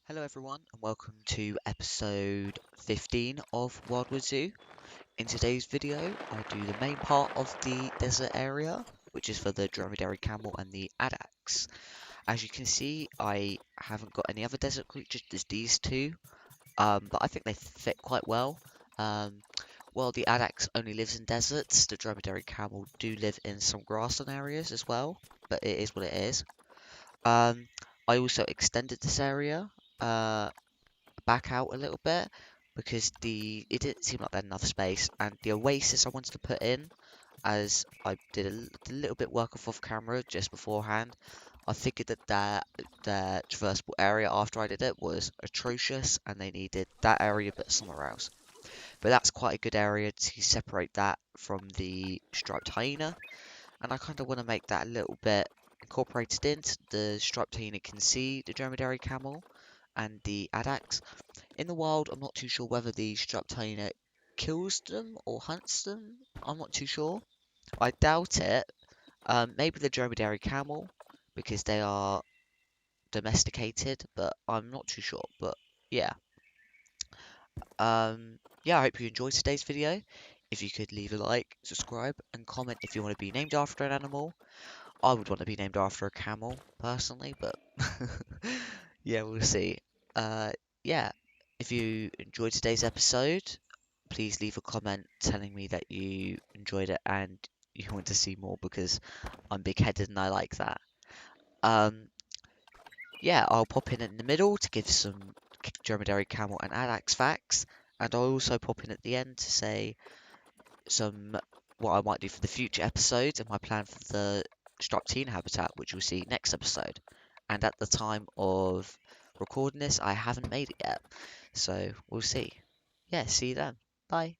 Hello everyone and welcome to episode 15 of Wildwood Zoo. In today's video I do the main part of the desert area, which is for the Dromedary Camel and the Addax. As you can see, I haven't got any other desert creatures, just these two, but I think they fit quite well. Um, while the Addax only lives in deserts, the Dromedary Camel do live in some grassland areas as well, but it is what it is. Um, I also extended this area. Back out a little bit because it didn't seem like they had enough space, and the oasis I wanted to put in, as I did a little bit work off camera just beforehand. I figured that their traversable area after I did it was atrocious and they needed that area but somewhere else. But that's quite a good area to separate that from the striped hyena, and I kind of want to make that a little bit incorporated into the striped hyena can see the dromedary camel and the addax. In the wild, I'm not too sure whether the striped hyena kills them or hunts them. I'm not too sure. I doubt it. Maybe the dromedary camel, because they are domesticated, but I'm not too sure. But yeah. Yeah, I hope you enjoyed today's video. If you could leave a like, subscribe, and comment if you want to be named after an animal. I would want to be named after a camel, personally, but yeah, we'll see. Uh, yeah, if you enjoyed today's episode, please leave a comment telling me that you enjoyed it and you want to see more because I'm big-headed and I like that. Um, yeah, I'll pop in the middle to give some dromedary camel and addax facts, and I'll also pop in at the end to say some what I might do for the future episodes and my plan for the Straptina habitat, which we'll see next episode. And at the time of recording this, I haven't made it yet, so we'll see. Yeah, see you then. Bye.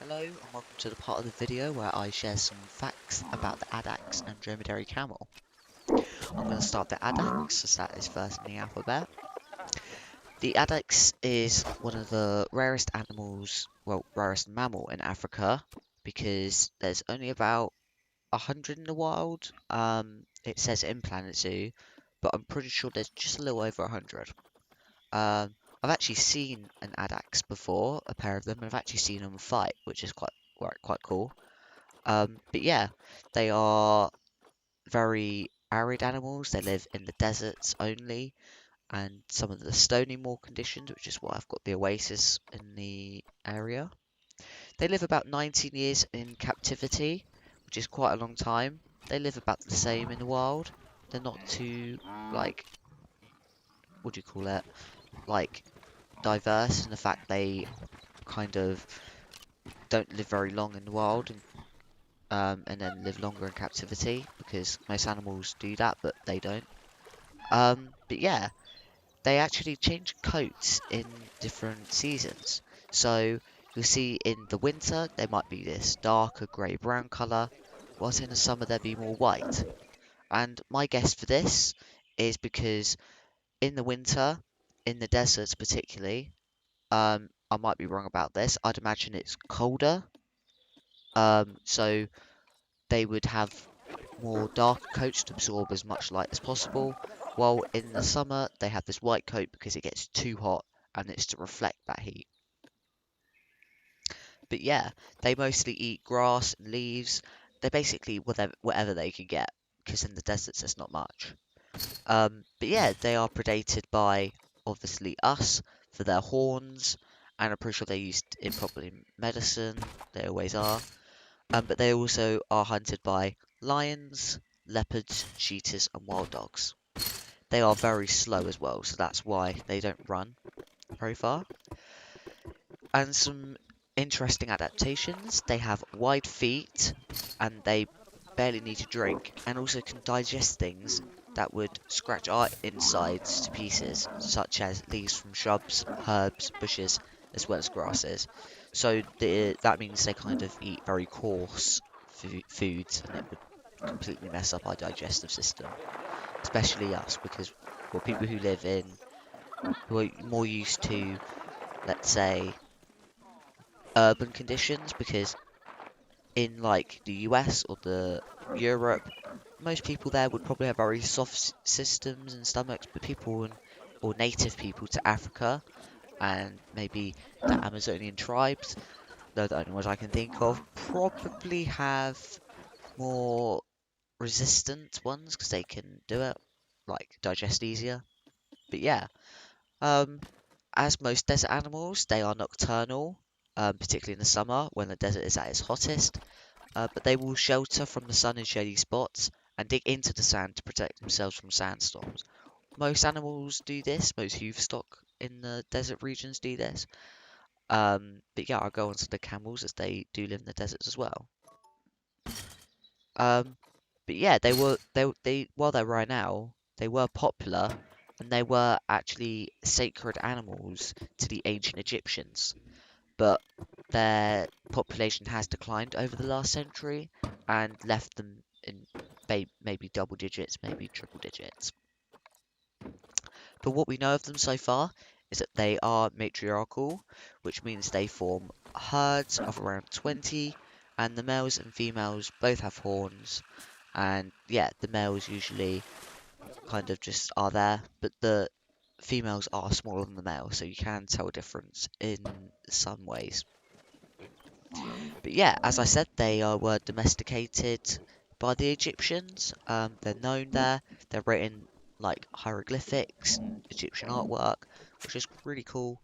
Hello and welcome to the part of the video where I share some facts about the Addax and Dromedary Camel. I'm going to start with the Addax as that is first in the alphabet. The Addax is one of the rarest animals, well, rarest mammal in Africa because there's only about 100 in the wild. It says in Planet Zoo, but I'm pretty sure there's just a little over 100. I've actually seen an Addax before, a pair of them, and I've actually seen them fight, which is quite cool. But yeah, they are very arid animals. They live in the deserts only, and some of the stony moor conditions, which is why I've got the oasis in the area. They live about 19 years in captivity, which is quite a long time. They live about the same in the wild. They're not too, like, what do you call it? Like, diverse in the fact they kind of don't live very long in the wild and then live longer in captivity because most animals do that, but they don't. But yeah, they actually change coats in different seasons. So you'll see in the winter they might be this darker grey-brown colour, whilst in the summer they'll be more white. And my guess for this is because in the winter, in the deserts particularly, I might be wrong about this. I'd imagine it's colder. So they would have more darker coats to absorb as much light as possible, while in the summer they have this white coat because it gets too hot and it's to reflect that heat. But yeah, they mostly eat grass and leaves. They're basically whatever they can get because in the deserts there's not much. But yeah, they are predated by obviously us for their horns, and I'm pretty sure they're used in probably medicine. They always are. But they also are hunted by lions, leopards, cheetahs, and wild dogs. They are very slow as well, so that's why they don't run very far. And some interesting adaptations. They have wide feet, and they barely need to drink, and also can digest things that would scratch our insides to pieces, such as leaves from shrubs, herbs, bushes, as well as grasses. So that means they kind of eat very coarse foods, and it would completely mess up our digestive system, especially us, because well, people who are more used to, let's say, urban conditions, because in like the US or the Europe, most people there would probably have very soft systems and stomachs, but or native people to Africa and maybe the Amazonian tribes, they're the only ones I can think of, probably have more resistant ones because they can do it, like digest easier. But yeah, um, as most desert animals, they are nocturnal, particularly in the summer when the desert is at its hottest. But they will shelter from the sun in shady spots and dig into the sand to protect themselves from sandstorms. Most animals do this, most hoof in the desert regions do this. But yeah, I'll go on to the camels as they do live in the deserts as well. Um, but yeah, they while they're right now, they were popular and they were actually sacred animals to the ancient Egyptians. But their population has declined over the last century and left them in maybe double digits, maybe triple digits. But what we know of them so far is that they are matriarchal, which means they form herds of around 20, and the males and females both have horns. And yeah, the males usually kind of just are there, but the females are smaller than the males, so you can tell a difference in some ways. But yeah, as I said, they were domesticated by the Egyptians. They're known there. They're written like hieroglyphics and Egyptian artwork, which is really cool.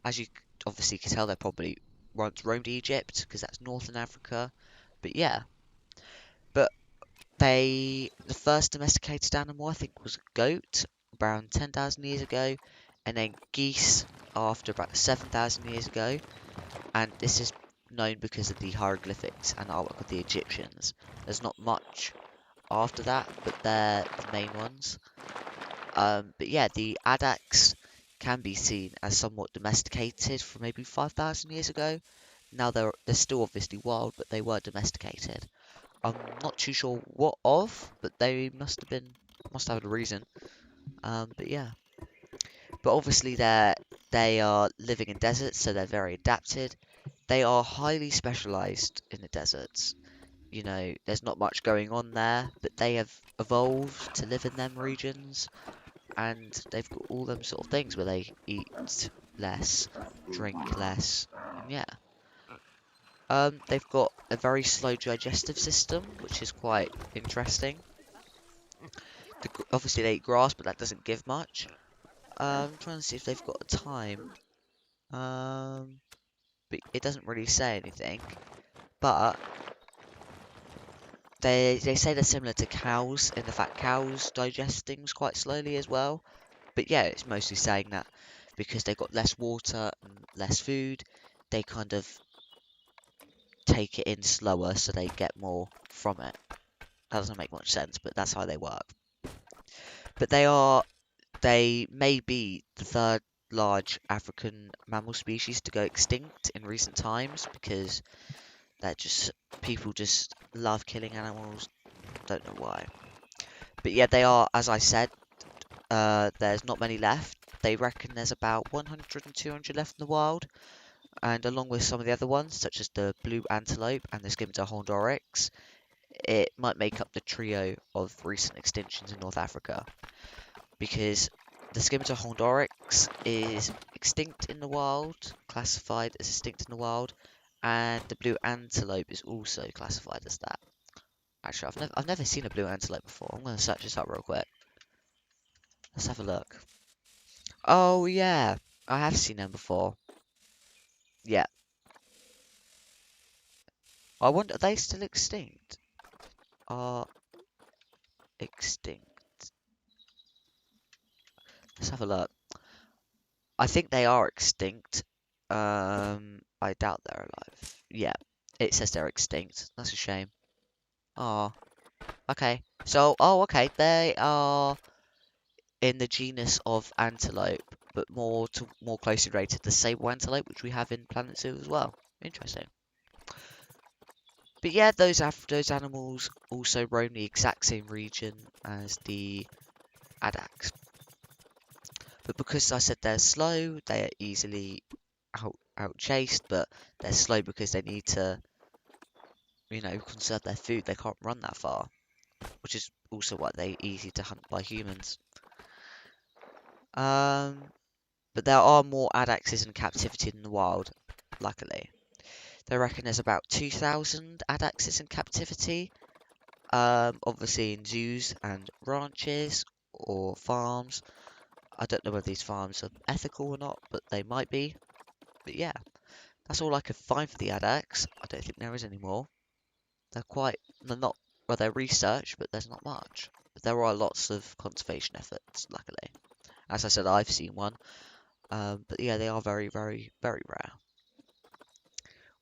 As you obviously can tell, they probably once roamed Egypt because that's northern Africa. But yeah, but the first domesticated animal I think was a goat around 10,000 years ago, and then geese after about 7,000 years ago. And this is known because of the hieroglyphics and artwork of the Egyptians. There's not much after that, but they're the main ones. But yeah, the Addax can be seen as somewhat domesticated from maybe 5,000 years ago. Now they're still obviously wild, but they were domesticated. I'm not too sure what of, but they must have a reason. But yeah. But obviously they are living in deserts, so they're very adapted. They are highly specialized in the deserts. You know, there's not much going on there, but they have evolved to live in them regions, and they've got all them sort of things where they eat less, drink less, and yeah. They've got a very slow digestive system, which is quite interesting. Obviously they eat grass, but that doesn't give much. I'm trying to see if they've got a time. Um, but it doesn't really say anything. But they say they're similar to cows in the fact cows digest things quite slowly as well. But yeah, it's mostly saying that because they've got less water and less food, they kind of take it in slower so they get more from it. That doesn't make much sense, but that's how they work. But they may be the third large African mammal species to go extinct in recent times because they're just people just love killing animals. Don't know why. But yeah, they are, as I said, there's not many left. They reckon there's about 100 and 200 left in the wild, and along with some of the other ones, such as the blue antelope and the scimitar horned oryx, it might make up the trio of recent extinctions in North Africa. Because the scimitar horned oryx is extinct in the wild, classified as extinct in the wild, and the blue antelope is also classified as that. Actually, I've never seen a blue antelope before. I'm gonna search this up real quick. Let's have a look. Oh yeah, I have seen them before. Yeah. I wonder, are they still extinct? Are extinct. Let's have a look. I think they are extinct. I doubt they're alive. Yeah, it says they're extinct. That's a shame. Oh, okay. So, oh, okay. They are in the genus of antelope, but more closely related to the sable antelope, which we have in Planet Zoo as well. Interesting. But yeah, those animals also roam the exact same region as the Addax. But because I said they're slow, they are easily out chased, but they're slow because they need to, conserve their food. They can't run that far, which is also why they're easy to hunt by humans. Um, but there are more Addaxes in captivity in the wild, luckily. They reckon there's about 2,000 Addaxes in captivity, obviously in zoos and ranches or farms. I don't know whether these farms are ethical or not, but they might be. But yeah, that's all I could find for the Addax. I don't think there is any more. They're not, well, they're researched, but there's not much. But there are lots of conservation efforts, luckily. As I said, I've seen one. But yeah, they are very, very, very rare.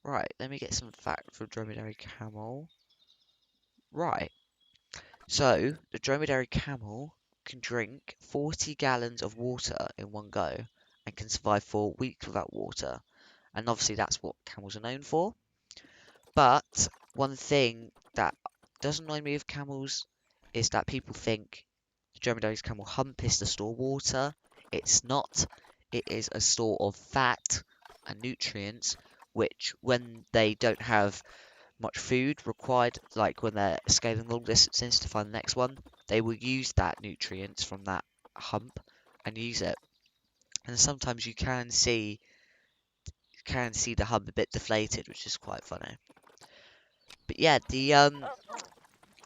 Right, let me get some facts for Dromedary Camel. Right, so the Dromedary Camel can drink 40 gallons of water in one go and can survive for weeks without water. And obviously that's what camels are known for. But one thing that does annoy me with camels is that people think the dromedary's camel hump is to store water. It's not. It is a store of fat and nutrients, which when they don't have much food required, like when they're scaling long distances to find the next one, they will use that nutrients from that hump and use it. And sometimes you can see the hump a bit deflated, which is quite funny. But yeah, the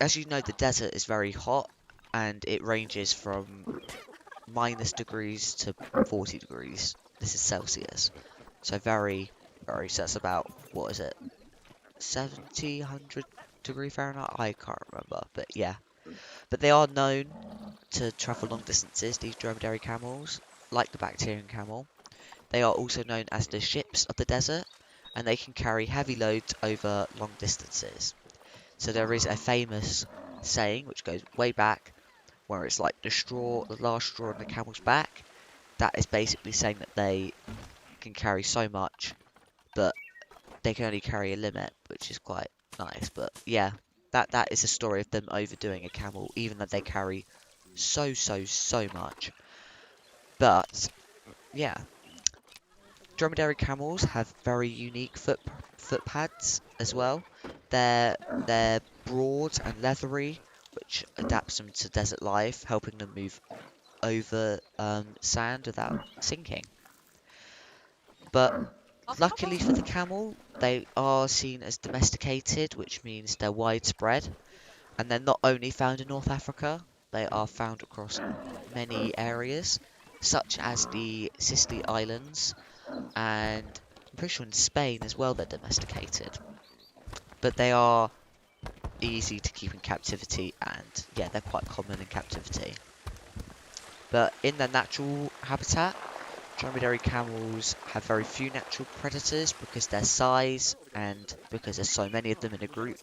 as you know, the desert is very hot, and it ranges from -degrees to 40 degrees. This is Celsius, so very, very. So that's about what is it, 70, 100 degree Fahrenheit? I can't remember, but yeah. But they are known to travel long distances. These dromedary camels, like the Bactrian camel, they are also known as the ships of the desert, and they can carry heavy loads over long distances. So there is a famous saying which goes way back where it's like the last straw on the camel's back. That is basically saying that they can carry so much, but they can only carry a limit, which is quite nice. But yeah, that is a story of them overdoing a camel, even though they carry so much. But yeah, dromedary camels have very unique foot pads as well. They're they're broad and leathery, which adapts them to desert life, helping them move over sand without sinking. But luckily for the camel, they are seen as domesticated, which means they're widespread, and they're not only found in North Africa, they are found across many areas, such as the Sicily Islands, and I'm pretty sure in Spain as well they're domesticated. But they are easy to keep in captivity, and yeah, they're quite common in captivity. But in their natural habitat, dromedary camels have very few natural predators because their size and because there's so many of them in a group.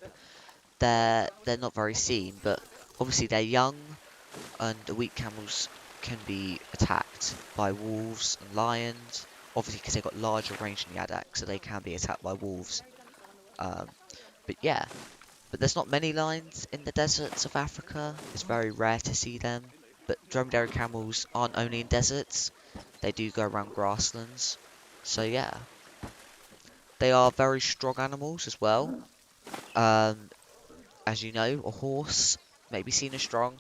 They're not very seen, but obviously they're young, and the weak camels can be attacked by wolves and lions. Obviously, because they've got larger range than the Addax, so they can be attacked by wolves. Um, but yeah, but there's not many lions in the deserts of Africa. It's very rare to see them. But dromedary camels aren't only in deserts; they do go around grasslands. So yeah, they are very strong animals as well. Um, as you know, a horse may be seen as strong,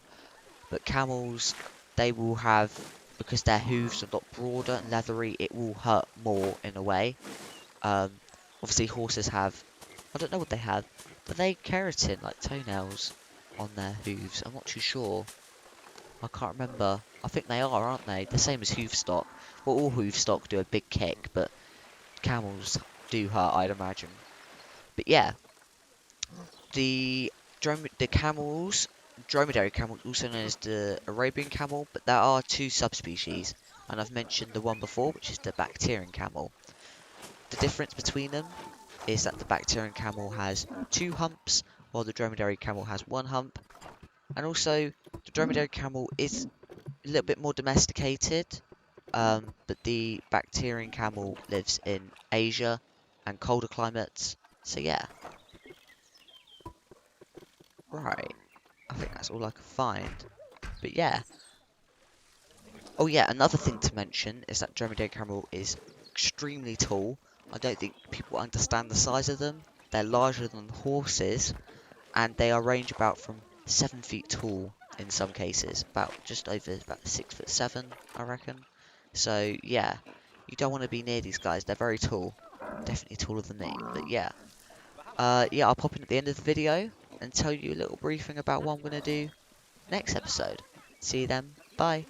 but camels, they will have, because their hooves are a lot broader and leathery, it will hurt more in a way. Um, Obviously horses have, I don't know what they have, but they keratin, like toenails, on their hooves. I'm not too sure. I can't remember. I think they are, aren't they? The same as hoof stock. Well, all hoof stock do a big kick, but camels do hurt, I'd imagine. But yeah, the camels, dromedary camel, also known as the Arabian camel, but there are two subspecies, and I've mentioned the one before, which is the Bactrian camel. The difference between them is that the Bactrian camel has two humps, while the dromedary camel has one hump, and also the dromedary camel is a little bit more domesticated, but the Bactrian camel lives in Asia and colder climates, so yeah. Right, I think that's all I can find. But yeah. Oh yeah, another thing to mention is that dromedary camel is extremely tall. I don't think people understand the size of them. They're larger than horses, and they are range about from 7 feet tall in some cases. About just over about 6'7", I reckon. So yeah, you don't want to be near these guys. They're very tall. Definitely taller than me. But yeah. Yeah, I'll pop in at the end of the video and tell you a little briefing about what I'm going to do next episode. See you then. Bye.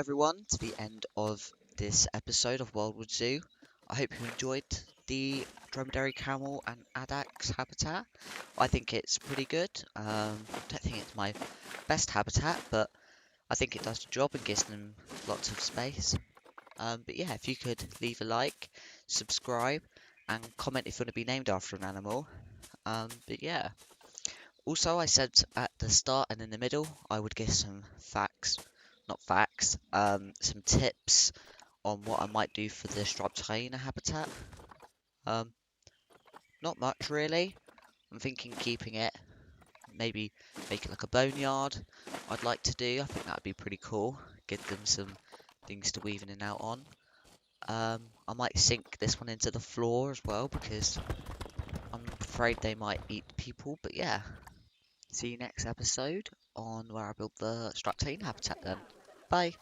everyone to the end of this episode of Wildwood Zoo. I hope you enjoyed the Dromedary Camel and Addax habitat. I think it's pretty good. Don't think it's my best habitat, but I think it does the job and gives them lots of space. But yeah, if you could leave a like, subscribe, and comment if you want to be named after an animal. But yeah. Also, I said at the start and in the middle, I would give some facts, not facts, some tips on what I might do for the striped hyena habitat. Um, Not much really. I'm thinking keeping it, maybe make it like a boneyard. I'd like to do. I think that'd be pretty cool. Give them some things to weave in and out on. I might sink this one into the floor as well because I'm afraid they might eat people. But yeah, see you next episode on where I build the striped hyena habitat then. Bye.